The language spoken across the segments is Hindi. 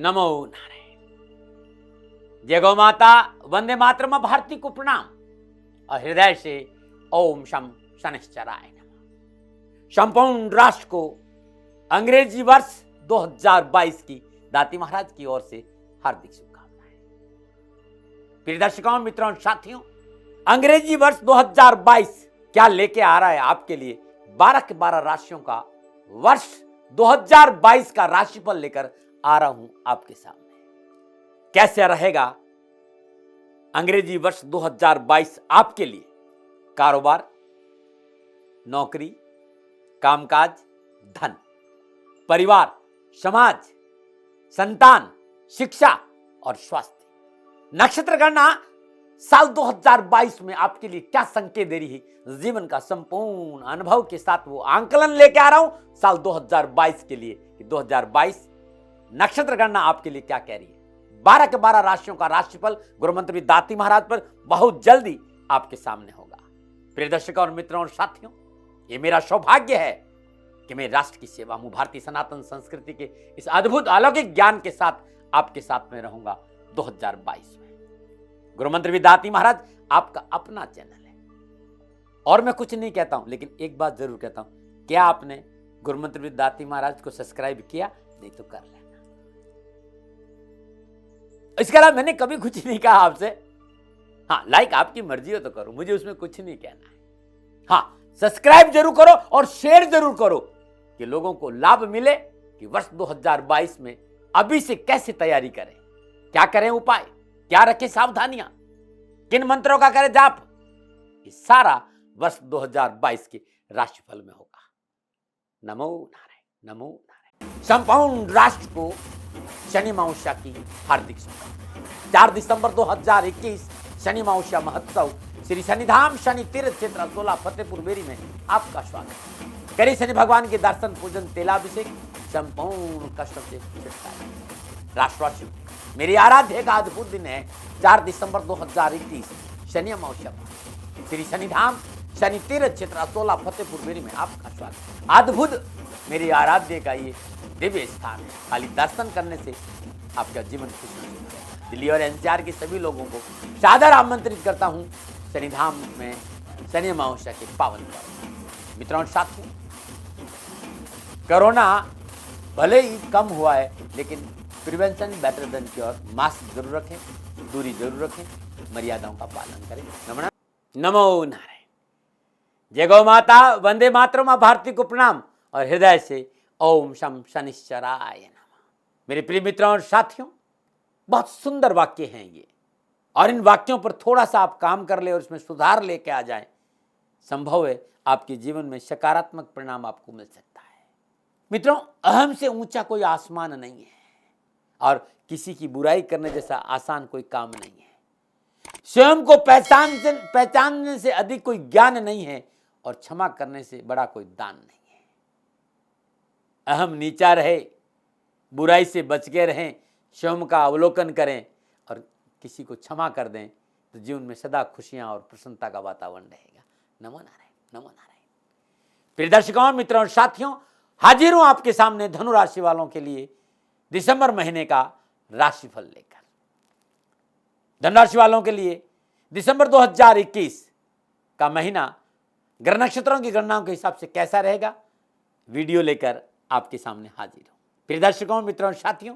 नमो नारायण। जय गौ माता, वंदे मातरम, भारती को प्रणाम और हृदय से ओम शम शनिश्चराय नमः। संपूर्ण राष्ट्र को अंग्रेजी वर्ष 2022 की दाती महाराज की ओर से हार्दिक शुभकामनाएं। प्रिय दर्शकों, मित्रों, साथियों, अंग्रेजी वर्ष 2022 क्या लेके आ रहा है आपके लिए? 12 के 12 राशियों का वर्ष 2022 का राशिफल लेकर आ रहा हूं आपके सामने। कैसे रहेगा अंग्रेजी वर्ष 2022 आपके लिए? कारोबार, नौकरी, कामकाज, धन, परिवार, समाज, संतान, शिक्षा और स्वास्थ्य। नक्षत्र गणना साल 2022 में आपके लिए क्या संकेत दे रही है? जीवन का संपूर्ण अनुभव के साथ वो आंकलन लेके आ रहा हूं साल 2022 के लिए कि 2022 नक्षत्र गणना आपके लिए क्या कह रही है। 12 के 12 राशियों का राशिफल गुरु मंत्र दाती महाराज पर बहुत जल्दी आपके सामने होगा। प्रिय दर्शकों और मित्रों और साथियों, ये मेरा सौभाग्य है कि मैं राष्ट्र की सेवा में, भारतीय सनातन संस्कृति के इस अद्भुत अलौकिक ज्ञान के साथ आपके साथ में रहूंगा 2022 में। गुरु मंत्र दाती महाराज आपका अपना चैनल है और मैं कुछ नहीं कहता हूं, लेकिन एक बात जरूर कहता हूं, क्या आपने गुरु मंत्र दाती महाराज को सब्सक्राइब किया? नहीं तो कर लेना। इसके अलावा मैंने कभी कुछ नहीं कहा आपसे। हाँ, लाइक आपकी मर्जी हो तो करो, मुझे उसमें कुछ नहीं कहना है। हाँ, सब्सक्राइब जरूर करो और शेयर जरूर करो कि लोगों को लाभ मिले कि वर्ष 2022 में अभी से कैसे तैयारी करें, क्या करें उपाय, क्या रखें सावधानियां, किन मंत्रों का करें जाप। ये सारा वर्ष 2022 के राशिफल में होगा। नमो नारायण, नमो नारायण। संपूर्ण राष्ट्र को शनि अमावस्या की हार्दिक शुभकामनाएं। 4 दिसंबर 2021 शनि अमावस्या महोत्सव श्री शनिधाम शनि तीर्थ क्षेत्र सोला फतेहपुर बेरी में आपका स्वागत। करें शनि भगवान के दर्शन, पूजन, तेलाभिषेक, संपूर्ण कष्टों से छुटकारा। राष्ट्रवासियों, मेरी आराध्य का अद्भुत दिन है 4 दिसंबर 2021 शनि अमावस्या श्री शनिधाम शनि तीर्थ क्षेत्र सोला फतेहपुर बेरी में आपका स्वागत। अद्भुत मेरी आराध्य का ये दिव्य स्थान है। खाली दर्शन करने से आपका जीवन खुशहाल होगा। दिल्ली और एनसीआर के सभी लोगों को सादर आमंत्रित करता हूं शनिधाम में शनि अमावस्या के पावन पर्व। मित्रों और साथियों, कोरोना भले ही कम हुआ है, लेकिन prevention better than cure. Mask जरूर रखें, दूरी जरूर रखें, मर्यादाओं का पालन करें। नमो नारायण। जय गौ माता, वंदे मातरम, भारती को प्रणाम और हृदय से ओम शम शनिश्चराय नमः। मेरे प्रिय मित्रों और साथियों, बहुत सुंदर वाक्य हैं ये, और इन वाक्यों पर थोड़ा सा आप काम कर ले और इसमें सुधार लेके आ जाएं, संभव है आपके जीवन में सकारात्मक परिणाम आपको मिल सकता है। मित्रों, अहम से ऊंचा कोई आसमान नहीं है और किसी की बुराई करने जैसा आसान कोई काम नहीं है। स्वयं को पहचानने से अधिक कोई ज्ञान नहीं है और क्षमा करने से बड़ा कोई दान नहीं है। अहम नीचा रहे, बुराई से बच के रहें, स्वयं का अवलोकन करें और किसी को क्षमा कर दें तो जीवन में सदा खुशियां और प्रसन्नता का वातावरण रहेगा। नमो नारायण, नमो नारायण। प्रिय दर्शकों, मित्रों और साथियों, हाजिर हूं आपके सामने धनु राशि वालों के लिए दिसंबर महीने का राशिफल लेकर। धनु राशि वालों के लिए दिसंबर 2021 का महीना ग्रह नक्षत्रों की गणनाओं के हिसाब से कैसा रहेगा, वीडियो लेकर आपके सामने हाजिर हूं। प्रिय दर्शकों, मित्रों और साथियों,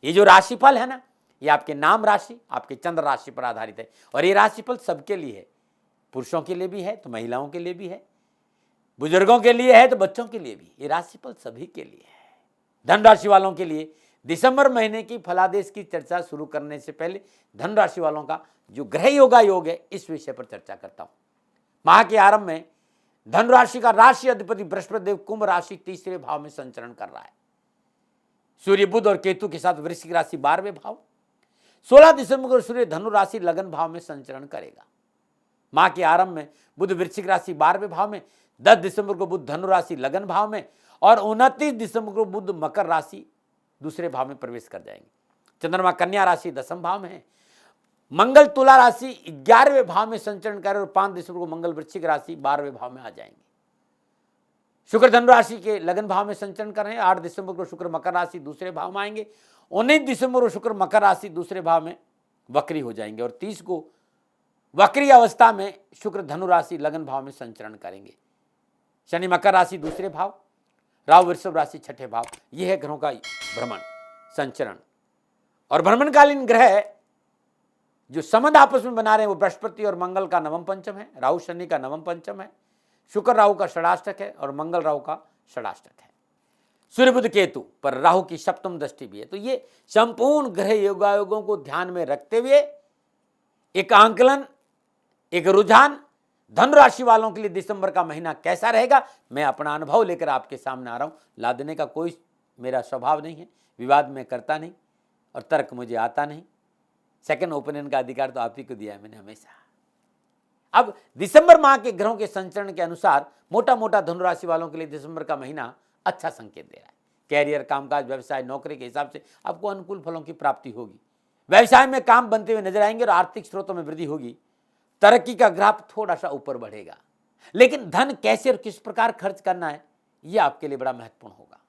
ये जो राशिफल है ना, ये आपके नाम राशि, आपके चंद्र राशि पर आधारित है और ये राशिफल सबके लिए है। पुरुषों के लिए भी है तो महिलाओं के लिए भी है, बुजुर्गों के लिए है तो बच्चों के लिए भी। ये राशिफल सभी के लिए है। धन राशि वालों के लिए दिसंबर महीने की फलादेश की चर्चा शुरू करने से पहले धन राशि वालों का जो ग्रह योगा योग है, इस विषय पर चर्चा करता हूं। माह के आरंभ में धनु राशि का राशि अधिपति बृहस्पति देव कुंभ राशि तीसरे भाव में संचरण कर रहा है। सूर्य, बुध और केतु के साथ वृश्चिक राशि 12वें भाव। 16 दिसंबर को सूर्य धनु राशि लगन भाव में संचरण करेगा। माह के आरंभ में बुध वृश्चिक राशि 12वें भाव में, 10 दिसंबर को बुध धनु राशि लगन भाव में और 29 दिसंबर को बुध मकर राशि दूसरे भाव में प्रवेश कर जाएंगे। चंद्रमा कन्या राशि 10वें भाव में है। मंगल तुला राशि 11वें भाव में संचरण करे और 5 दिसंबर को मंगल वृश्चिक राशि 12वें भाव में आ जाएंगे। शुक्र धनु राशि के लगन भाव में संचरण कर रहे हैं। 8 दिसंबर को शुक्र मकर राशि दूसरे भाव में आएंगे 19 दिसंबर को शुक्र मकर राशि दूसरे भाव में वक्री हो जाएंगे और 30 को वक्री अवस्था में शुक्र धनु राशि लगन भाव में संचरण करेंगे। शनि मकर राशि दूसरे भाव, राहु वृषभ राशि छठे भाव। यह है ग्रहों का भ्रमण संचरण। और भ्रमणकालीन ग्रह जो संबंध आपस में बना रहे हैं वो बृहस्पति और मंगल का नवम पंचम है, राहु शनि का नवम पंचम है, शुक्र राहु का षडाष्टक है और मंगल राहु का षडाष्टक है। सूर्य बुध केतु पर राहु की सप्तम दृष्टि भी है। तो ये संपूर्ण ग्रह योगायोगों को ध्यान में रखते हुए एक आंकलन, एक रुझान धनु राशि वालों के लिए दिसंबर का महीना कैसा रहेगा, मैं अपना अनुभव लेकर आपके सामने आ रहा हूं। ला देने का कोई मेरा स्वभाव नहीं है, विवाद में करता नहीं और तर्क मुझे आता नहीं। सेकंड ओपिनियन का अधिकार तो आप ही को दिया है मैंने हमेशा। अब दिसंबर माह के ग्रहों के संचरण के अनुसार मोटा मोटा धनु राशि वालों के लिए दिसंबर का महीना अच्छा संकेत दे रहा है। कैरियर, कामकाज, व्यवसाय, नौकरी के हिसाब से आपको अनुकूल फलों की प्राप्ति होगी। व्यवसाय में काम बनते हुए नजर आएंगे और आर्थिक स्रोतों में वृद्धि होगी। तरक्की का ग्राफ थोड़ा सा ऊपर बढ़ेगा, लेकिन धन कैसे और किस प्रकार खर्च करना है यह आपके लिए बड़ा महत्वपूर्ण होगा।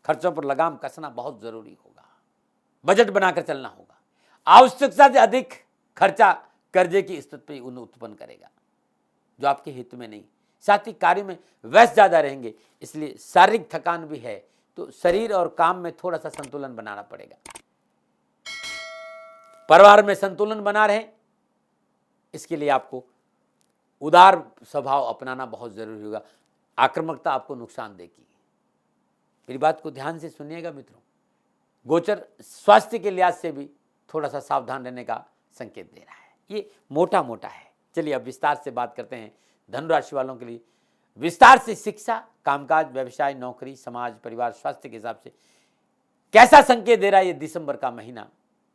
खर्चों पर लगाम कसना बहुत जरूरी होगा। बजट बनाकर चलना होगा। आवश्यकता से अधिक खर्चा कर्जे की स्थिति उत्पन्न करेगा जो आपके हित में नहीं। साथ ही कार्य में व्यस्त ज्यादा रहेंगे, इसलिए शारीरिक थकान भी है, तो शरीर और काम में थोड़ा सा संतुलन बनाना पड़ेगा। परिवार में संतुलन बना रहे, इसके लिए आपको उदार स्वभाव अपनाना बहुत जरूरी होगा। आक्रामकता आपको नुकसान देगी। मेरी बात को ध्यान से सुनिएगा मित्रों। गोचर स्वास्थ्य के लिहाज से भी थोड़ा सा सावधान रहने का संकेत दे रहा है। ये मोटा मोटा है। चलिए अब विस्तार से बात करते हैं धनु राशि वालों के लिए। विस्तार से शिक्षा, कामकाज, व्यवसाय, नौकरी, समाज, परिवार, स्वास्थ्य के हिसाब से कैसा संकेत दे रहा है ये दिसंबर का महीना,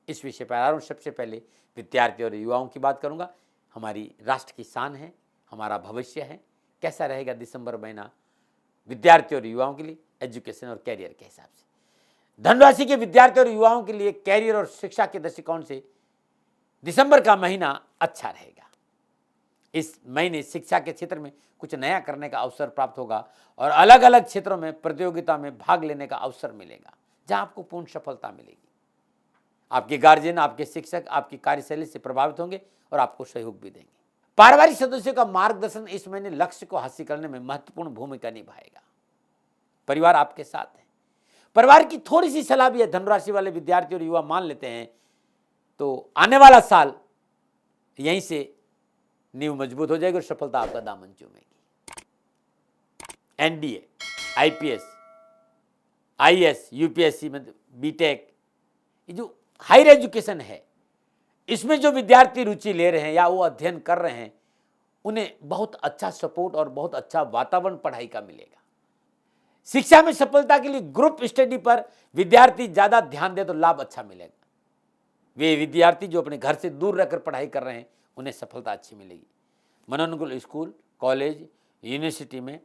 इस विषय पर आ रहा हूं। सबसे पहले विद्यार्थी और युवाओं की बात करूंगा। हमारी राष्ट्र की शान है, हमारा भविष्य है। कैसा रहेगा दिसंबर महीना विद्यार्थी और युवाओं के लिए एजुकेशन और कैरियर के हिसाब से। धनु राशि के विद्यार्थी और युवाओं के लिए कैरियर और शिक्षा के दृष्टिकोण से दिसंबर का महीना अच्छा रहेगा। इस महीने शिक्षा के क्षेत्र में कुछ नया करने का अवसर प्राप्त होगा और अलग अलग क्षेत्रों में प्रतियोगिता में भाग लेने का अवसर मिलेगा जहां आपको पूर्ण सफलता मिलेगी। आपके गार्जियन, आपके शिक्षक आपकी कार्यशैली से प्रभावित होंगे और आपको सहयोग भी देंगे। पारिवारिक सदस्यों का मार्गदर्शन इस महीने लक्ष्य को हासिल करने में महत्वपूर्ण भूमिका निभाएगा। परिवार आपके साथ है। परिवार की थोड़ी सी सलाह भी है। धनुराशि वाले विद्यार्थी और युवा मान लेते हैं तो आने वाला साल यहीं से नींव मजबूत हो जाएगी और सफलता आपका दामन चूमेगी। एनडीए, आईपीएस, आईएएस, यूपीएससी में बीटेक, ये जो हायर एजुकेशन है इसमें जो विद्यार्थी रुचि ले रहे हैं या वो अध्ययन कर रहे हैं उन्हें बहुत अच्छा सपोर्ट और बहुत अच्छा वातावरण पढ़ाई का मिलेगा। शिक्षा में सफलता के लिए ग्रुप स्टडी पर विद्यार्थी ज्यादा ध्यान दे तो लाभ अच्छा मिलेगा। वे विद्यार्थी जो अपने घर से दूर रहकर पढ़ाई कर रहे हैं उन्हें सफलता अच्छी मिलेगी। मनोनुकूल स्कूल, कॉलेज, यूनिवर्सिटी में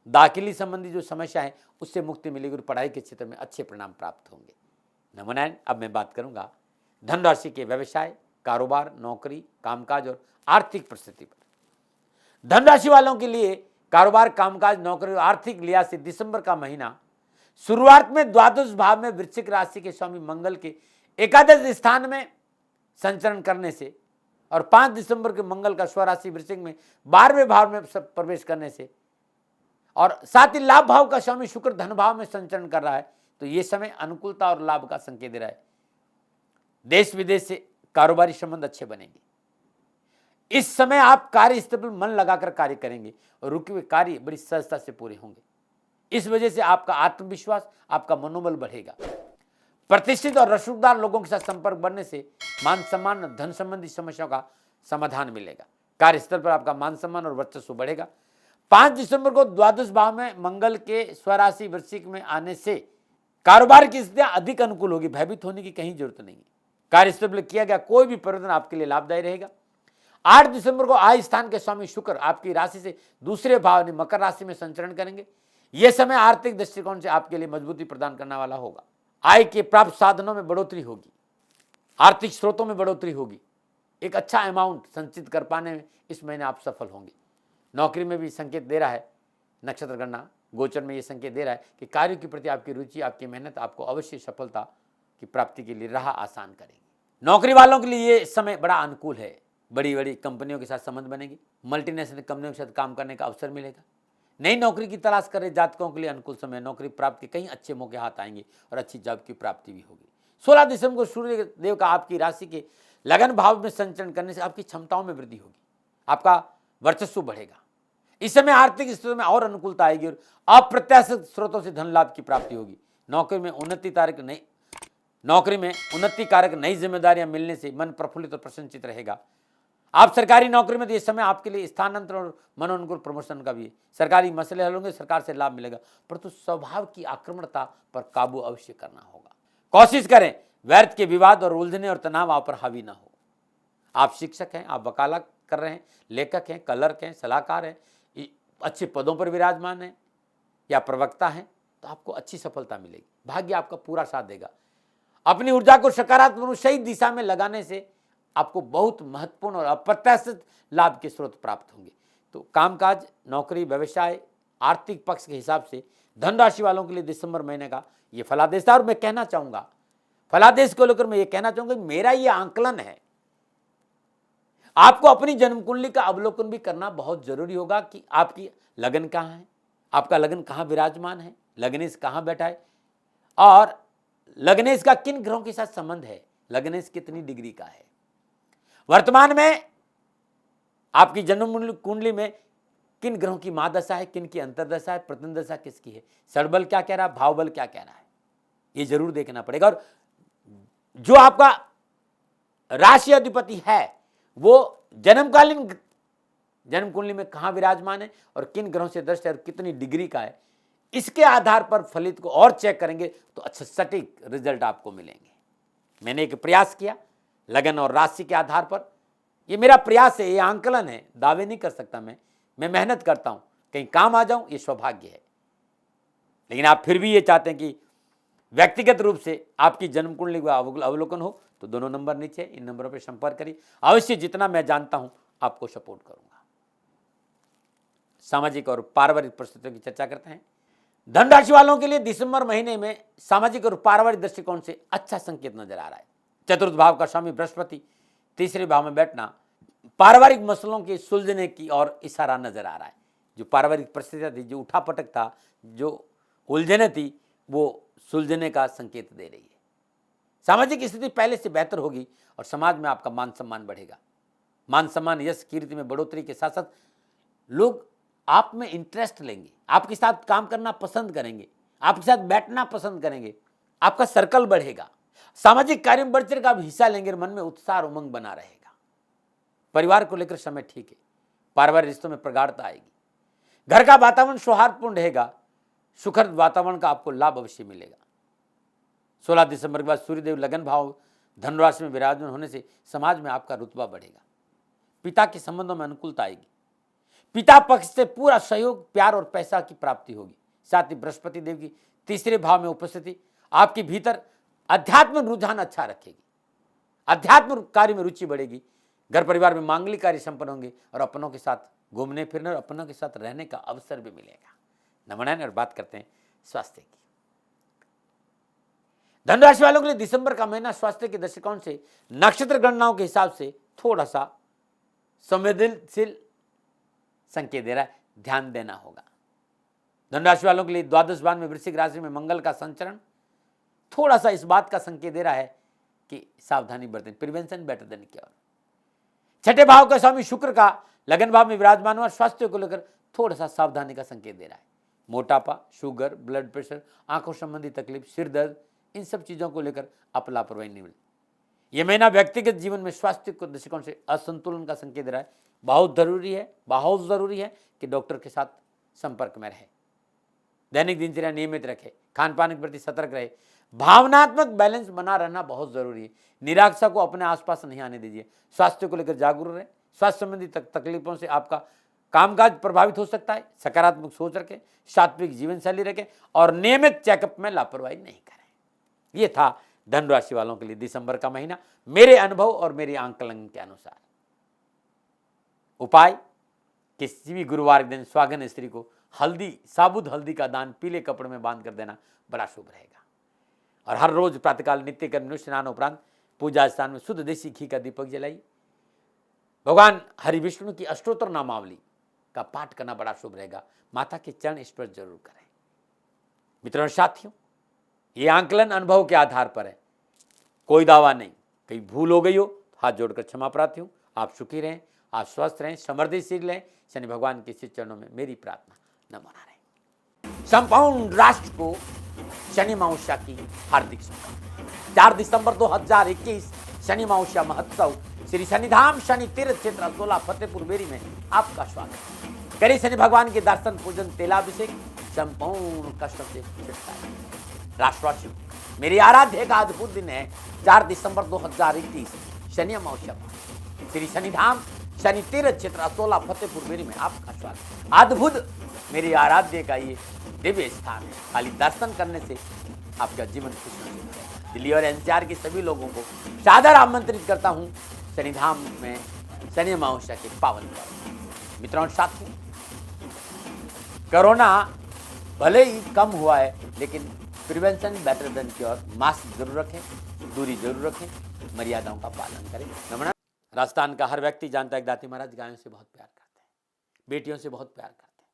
दाखिली संबंधी जो समस्या है उससे मुक्ति मिलेगी और पढ़ाई के क्षेत्र में अच्छे परिणाम प्राप्त होंगे। नंबर 9, अब मैं बात करूंगा धनराशि के व्यवसाय, कारोबार, नौकरी, कामकाज और आर्थिक परिस्थिति पर। धनराशि वालों के लिए कारोबार, कामकाज, नौकरी और आर्थिक लिहाज से दिसंबर का महीना शुरुआत में द्वादश भाव में वृश्चिक राशि के स्वामी मंगल के एकादश स्थान में संचरण करने से और 5 दिसंबर के मंगल का स्वराशि वृश्चिक में 12वें भाव में प्रवेश करने से और साथ ही लाभ भाव का स्वामी शुक्र धन भाव में संचरण कर रहा है तो यह समय अनुकूलता और लाभ का संकेत दे रहा है। देश विदेश से कारोबारी संबंध अच्छे बनेंगे। इस समय आप कार्य स्थल पर मन लगाकर कार्य करेंगे और रुके हुए कार्य बड़ी सहजता से पूरे होंगे। इस वजह से आपका आत्मविश्वास, आपका मनोबल बढ़ेगा। प्रतिष्ठित और रसूखदार लोगों के साथ संपर्क बढ़ने से मान सम्मान और धन संबंधी समस्याओं का समाधान मिलेगा। कार्यस्थल पर आपका मान सम्मान और वर्चस्व बढ़ेगा। 5 दिसंबर को द्वादश भाव में मंगल के स्वराशि वृश्चिक में आने से कारोबार की स्थितियां अधिक अनुकूल होगी। भयभीत होने की कहीं जरूरत नहीं है। कार्यस्थल पर किया गया कोई भी परिवर्तन आपके लिए लाभदायी रहेगा। 8 दिसंबर को आय स्थान के स्वामी शुक्र आपकी राशि से दूसरे भाव यानी मकर राशि में संचरण करेंगे। यह समय आर्थिक दृष्टिकोण से आपके लिए मजबूती प्रदान करने वाला होगा। आय के प्राप्त साधनों में बढ़ोतरी होगी, आर्थिक स्रोतों में बढ़ोतरी होगी। एक अच्छा अमाउंट संचित कर पाने में इस महीने आप सफल होंगे। नौकरी में भी संकेत दे रहा है, नक्षत्र गणना गोचर में यह संकेत दे रहा है कि कार्यों के प्रति आपकी रुचि, आपकी मेहनत आपको अवश्य सफलता की प्राप्ति के लिए राह आसान करेंगे। नौकरी वालों के लिए ये समय बड़ा अनुकूल है। बड़ी बड़ी कंपनियों के साथ संबंध बनेगी, मल्टीनेशनल कंपनियों के साथ काम करने का अवसर मिलेगा। नई नौकरी की तलाश कर रहे जातकों के लिए अनुकूल समय, नौकरी प्राप्ति कई अच्छे मौके हाथ आएंगे और अच्छी जॉब की प्राप्ति भी होगी। 16 दिसंबर को सूर्य देव का आपकी राशि के लगन भाव में संचरण करने से आपकी क्षमताओं में वृद्धि होगी, आपका वर्चस्व बढ़ेगा। इस समय आर्थिक स्थिति में और अनुकूलता आएगी और अप्रत्याशित स्रोतों से धन लाभ की प्राप्ति होगी। नौकरी में उन्नति कारक नई जिम्मेदारियां मिलने से मन प्रफुल्लित और प्रसन्नचित रहेगा। आप सरकारी नौकरी में तो ये समय आपके लिए स्थानांतरण और मनोनुकूल प्रमोशन का भी है। सरकारी मसले हल होंगे, सरकार से लाभ मिलेगा, परंतु स्वभाव की आक्रमणता पर काबू अवश्य करना होगा। कोशिश करें व्यर्थ के विवाद और उलझने और तनाव आप पर हावी ना हो। आप शिक्षक हैं, आप वकालत कर रहे हैं, लेखक हैं, कलर्क हैं, सलाहकार हैं, अच्छे पदों पर विराजमान हैं या प्रवक्ता हैं, तो आपको अच्छी सफलता मिलेगी। भाग्य आपका पूरा साथ देगा। अपनी ऊर्जा को सकारात्मक सही दिशा में लगाने से आपको बहुत महत्वपूर्ण और अप्रत्याशित लाभ के स्रोत प्राप्त होंगे। तो कामकाज, नौकरी, व्यवसाय, आर्थिक पक्ष के हिसाब से धन राशि वालों के लिए दिसंबर महीने का ये फलादेश था। और मैं कहना चाहूंगा, फलादेश को लेकर मैं ये कहना चाहूंगा, मेरा ये आंकलन है। आपको अपनी जन्म कुंडली का अवलोकन भी करना बहुत जरूरी होगा कि आपकी लगन कहाँ है, आपका लगन कहाँ विराजमान है, लगनेश कहाँ बैठा है और लगनेश का किन ग्रहों के साथ संबंध है, लगनेश कितनी डिग्री का है। वर्तमान में आपकी जन्म कुंडली में किन ग्रहों की महादशा है, किन की अंतरदशा है, प्रथम दशा किसकी है, षडबल क्या कह रहा है, भावबल क्या कह रहा है, ये जरूर देखना पड़ेगा। और जो आपका राशि अधिपति है वो जन्मकालीन जन्म कुंडली में कहां विराजमान है और किन ग्रहों से दृष्टि और कितनी डिग्री का है, इसके आधार पर फलित को और चेक करेंगे तो अच्छा सटीक रिजल्ट आपको मिलेंगे। मैंने एक प्रयास किया लगन और राशि के आधार पर, ये मेरा प्रयास है, ये आंकलन है, दावे नहीं कर सकता मैं मेहनत करता हूं, कहीं काम आ जाऊं, ये सौभाग्य है। लेकिन आप फिर भी ये चाहते हैं कि व्यक्तिगत रूप से आपकी जन्म कुंडली का अवलोकन हो तो दोनों नंबर नीचे, इन नंबरों पर संपर्क करिए। अवश्य जितना मैं जानता हूं आपको सपोर्ट करूंगा। सामाजिक और पारिवारिक परिस्थितियों की चर्चा करते हैं। धन राशि वालों के लिए दिसंबर महीने में सामाजिक और पारिवारिक दृष्टिकोण से अच्छा संकेत नजर आ रहा है। चतुर्थ भाव का स्वामी बृहस्पति तीसरे भाव में बैठना पारिवारिक मसलों के सुलझने की ओर इशारा नजर आ रहा है। जो पारिवारिक परिस्थितियां थी, जो उठापटक था, जो उलझने थी, वो सुलझने का संकेत दे रही है। सामाजिक स्थिति पहले से बेहतर होगी और समाज में आपका मान सम्मान बढ़ेगा। मान सम्मान, यश, कीर्ति में बढ़ोतरी के साथ साथ लोग आप में इंटरेस्ट लेंगे, आपके साथ काम करना पसंद करेंगे, आपके साथ बैठना पसंद करेंगे, आपका सर्कल बढ़ेगा, सामाजिक कार्यों में बढ़ चढ़ कर आप हिस्सा लेंगे, मन में उत्साह और उमंग बना रहेगा। परिवार को लेकर समय ठीक है, पारिवारिक रिश्तों में प्रगाढ़ता आएगी, घर का वातावरण सौहार्दपूर्ण रहेगा, सुखद वातावरण का आपको लाभ अवश्य मिलेगा। 16 दिसंबर के बाद सूर्यदेव लगन भाव धनुराशि में विराजमान होने से समाज में आपका रुतबा बढ़ेगा। पिता के संबंधों में अनुकूलता आएगी, पिता पक्ष से पूरा सहयोग, प्यार और पैसा की प्राप्ति होगी। साथ ही बृहस्पति देव की तीसरे भाव में उपस्थिति आपके भीतर अध्यात्म रुझान अच्छा रखेगी, अध्यात्म कार्य में रुचि बढ़ेगी। घर परिवार में मांगलिक कार्य संपन्न होंगे और अपनों के साथ घूमने फिरने और अपनों के साथ रहने का अवसर भी मिलेगा। नमन। और बात करते हैं स्वास्थ्य की। धनराशि वालों के लिए दिसंबर का महीना स्वास्थ्य के दृष्टिकोण से नक्षत्र गणनाओं के हिसाब से थोड़ा सा संवेदनशील संकेत दे रहा है, ध्यान देना होगा। धनराशि वालों के लिए द्वादश भाव में वृश्चिक राशि में मंगल का संचरण थोड़ा सा इस बात का संकेत दे रहा है कि सावधानी बरतें, प्रिवेंशन बेटर देन क्योर। छठे भाव का स्वामी शुक्र का लगन भाव में विराजमान हुआ स्वास्थ्य को लेकर थोड़ा सा सावधानी का संकेत दे रहा है। मोटापा, शुगर, ब्लड प्रेशर, आंखों संबंधी तकलीफ, सिर दर्द, इन सब चीजों को लेकर आप लापरवाही नहीं मिले। यह महीना व्यक्तिगत जीवन में स्वास्थ्य को दृष्टिकोण से असंतुलन का संकेत दे रहा है। बहुत जरूरी है कि डॉक्टर के साथ संपर्क में रहे, दैनिक दिनचर्या नियमित रखे, खान पान के प्रति सतर्क रहे, भावनात्मक बैलेंस बना रहना बहुत जरूरी है। निराशा को अपने आसपास नहीं आने दीजिए। स्वास्थ्य को लेकर जागरूक रहे। स्वास्थ्य संबंधी तकलीफों से आपका कामकाज प्रभावित हो सकता है। सकारात्मक सोच रखें, सात्विक जीवन शैली रखें और नियमित चेकअप में लापरवाही नहीं करें। यह था धन राशि वालों के लिए दिसंबर का महीना मेरे अनुभव और मेरे आंकलन के अनुसार। उपाय, किसी भी गुरुवार के दिन सुहागन स्त्री को हल्दी, साबुत हल्दी का दान पीले कपड़े में बांध कर देना बड़ा शुभ रहेगा। और हर रोज प्रातःकाल नित्य कर्म स्नान उपरांत पूजा स्थान में शुद्ध देसी घी का दीपक जलाइए। भगवान हरि विष्णु की अष्टोत्तर नामावली का पाठ करना बड़ा शुभ रहेगा। माता के चरण स्पर्श जरूर करें। मित्रों और साथियों, ये आंकलन अनुभव के आधार पर है, कोई दावा नहीं। कहीं भूल हो गई हो तो हाथ जोड़कर क्षमा प्रार्थी हूं। आप सुखी रहें, आप स्वस्थ रहें, समृद्धिशील रहें। शनि भगवान के श्री चरणों में मेरी प्रार्थना नमना रहे। संपूर्ण राष्ट्र को शनि अमावस्या की हार्दिक शुभकामनाएं। 4 दिसंबर 2021 शनि अमावस्या महोत्सव श्री शनिधाम शनि तीर्थ क्षेत्र असोला फतेहपुर बेरी में आपका स्वागत। करें शनि भगवान के दर्शन, पूजन, तेलाभिषेक, संपूर्ण कष्टों से छुटकारा। राष्ट्रवासियों, मेरी आराध्य का अद्भुत दिन है 4 दिसंबर 2021 शनि अमावस्या श्री शनिधाम शनि तीर्थ क्षेत्र असोला फतेहपुर बेरी में आपका स्वागत। अद्भुत मेरी आराध्य का ये दिव्य स्थान है। खाली दर्शन करने से आपका जीवन खुशहाल होगा। दिल्ली और एनसीआर के सभी लोगों को सादर आमंत्रित करता हूं शनिधाम में शनि अमावस्या के पावन पर्व। मित्रों और साथियों, कोरोना भले ही कम हुआ है, लेकिन prevention better than cure. Mask जरूर रखें, दूरी जरूर रखें, मर्यादाओं का पालन करें। नमस्कार। राजस्थान का हर व्यक्ति जानता है कि दाती महाराज गायों से बहुत प्यार करते हैं, बेटियों से बहुत प्यार करते हैं।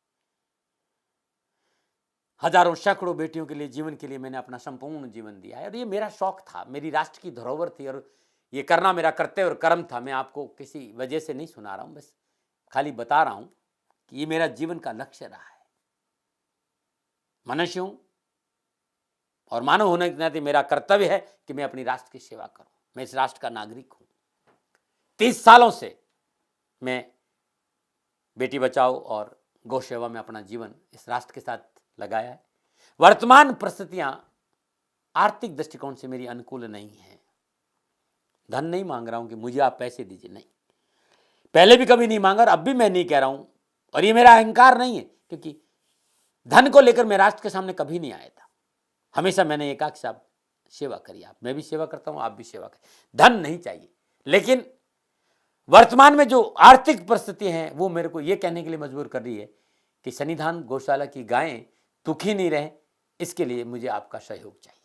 हजारों सैकड़ों बेटियों के लिए, जीवन के लिए मैंने अपना संपूर्ण जीवन दिया है और ये मेरा शौक था, मेरी राष्ट्र की धरोहर थी और ये करना मेरा कर्तव्य और कर्म था। मैं आपको किसी वजह से नहीं सुना रहा हूं, बस खाली बता रहा हूं कि ये मेरा जीवन का लक्ष्य रहा है। मनुष्य हूं और मानव होने के नाते मेरा कर्तव्य है कि मैं अपनी राष्ट्र की सेवा करूं। मैं इस राष्ट्र का नागरिक हूं। 30 सालों से मैं बेटी बचाओ और गौ सेवा में अपना जीवन इस राष्ट्र के साथ लगाया है। वर्तमान परिस्थितियां आर्थिक दृष्टिकोण से मेरी अनुकूल नहीं है। धन नहीं मांग रहा हूं कि मुझे आप पैसे दीजिए, नहीं, पहले भी कभी नहीं मांगा और अब भी मैं नहीं कह रहा हूं। और ये मेरा अहंकार नहीं है, क्योंकि धन को लेकर मैं राष्ट्र के सामने कभी नहीं आया था। हमेशा मैंने एक आख साहब सेवा करी। आप, मैं भी सेवा करता हूं, आप भी सेवा करें। धन नहीं चाहिए, लेकिन वर्तमान में जो आर्थिक परिस्थिति है वो मेरे को ये कहने के लिए मजबूर कर रही है कि शनिधाम गौशाला की गायें दुखी नहीं रहे, इसके लिए मुझे आपका सहयोग चाहिए।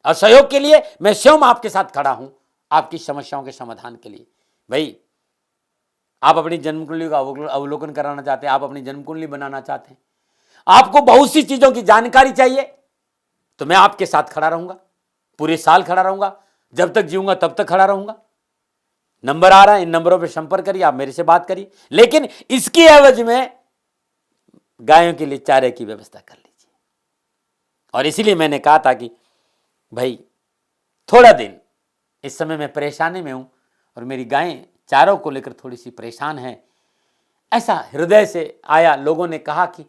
और सहयोग के लिए मैं स्वयं आपके साथ खड़ा हूं, आपकी समस्याओं के समाधान के लिए। भाई, आप अपनी जन्म कुंडली का अवलोकन कराना चाहते हैं, आप अपनी जन्म कुंडली बनाना चाहते हैं, आपको बहुत सी चीजों की जानकारी चाहिए, तो मैं आपके साथ खड़ा रहूंगा, पूरे साल खड़ा रहूंगा, जब तक जीऊंगा तब तक खड़ा रहूंगा। नंबर आ रहा है, इन नंबरों पर संपर्क करिए, आप मेरे से बात करिए, लेकिन इसकी एवज में गायों के लिए चारे की व्यवस्था कर लीजिए। और इसीलिए मैंने कहा था कि भाई थोड़ा दिन इस समय मैं परेशानी में हूं और मेरी गायें चारों को लेकर थोड़ी सी परेशान हैं। ऐसा हृदय से आया, लोगों ने कहा कि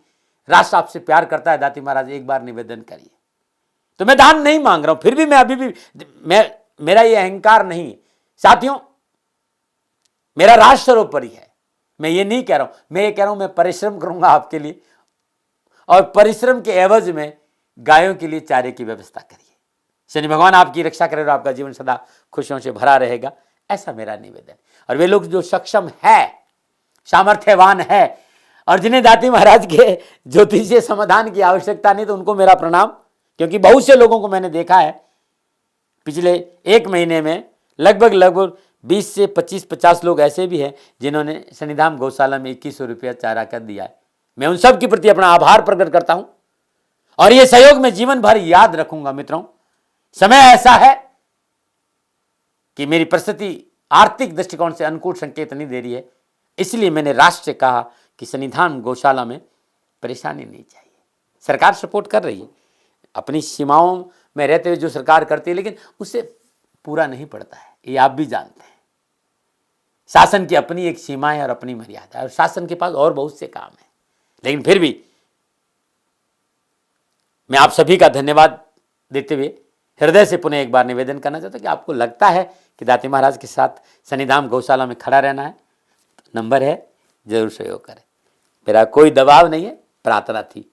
राष्ट्र आपसे प्यार करता है दाती महाराज, एक बार निवेदन करिए। तो मैं दान नहीं मांग रहा हूं, फिर भी मैं अभी भी मेरा ये अहंकार नहीं है। साथियों, मेरा राष्ट्र सर्वोपरि है। मैं ये नहीं कह रहा हूं, मैं ये कह रहा हूं मैं परिश्रम करूंगा आपके लिए, और परिश्रम के एवज में गायों के लिए चारे की व्यवस्था करिए। शनि भगवान आपकी रक्षा करे और आपका जीवन सदा खुशियों से भरा रहेगा, ऐसा मेरा निवेदन। और वे लोग जो सक्षम है, सामर्थ्यवान है और जिन्हें दाती महाराज के ज्योतिषीय समाधान की आवश्यकता नहीं, तो उनको मेरा प्रणाम। क्योंकि बहुत से लोगों को मैंने देखा है पिछले 1 महीने में, लगभग 20 से 25-50 लोग ऐसे भी हैं जिन्होंने शनिधाम गौशाला में 2100 रुपया चारा कर दिया है। मैं उन सब के प्रति अपना आभार प्रकट करता हूं और ये सहयोग मैं जीवन भर याद रखूंगा। मित्रों, समय ऐसा है कि मेरी परिस्थिति आर्थिक दृष्टिकोण से अनुकूल संकेत नहीं दे रही है, इसलिए मैंने राष्ट्र से कहा कि शनिधाम गौशाला में परेशानी नहीं चाहिए। सरकार सपोर्ट कर रही है, अपनी सीमाओं में रहते हुए जो सरकार करती है, लेकिन उससे पूरा नहीं पड़ता है, ये आप भी जानते हैं। शासन की अपनी एक सीमा है और अपनी मर्यादा है, और शासन के पास और बहुत से काम है। लेकिन फिर भी मैं आप सभी का धन्यवाद देते हुए हृदय से पुनः एक बार निवेदन करना चाहता हूं कि आपको लगता है कि दाती महाराज के साथ शनिधाम गौशाला में खड़ा रहना है, तो नंबर है, जरूर सहयोग करें। मेरा कोई दबाव नहीं है, प्रार्थना थी।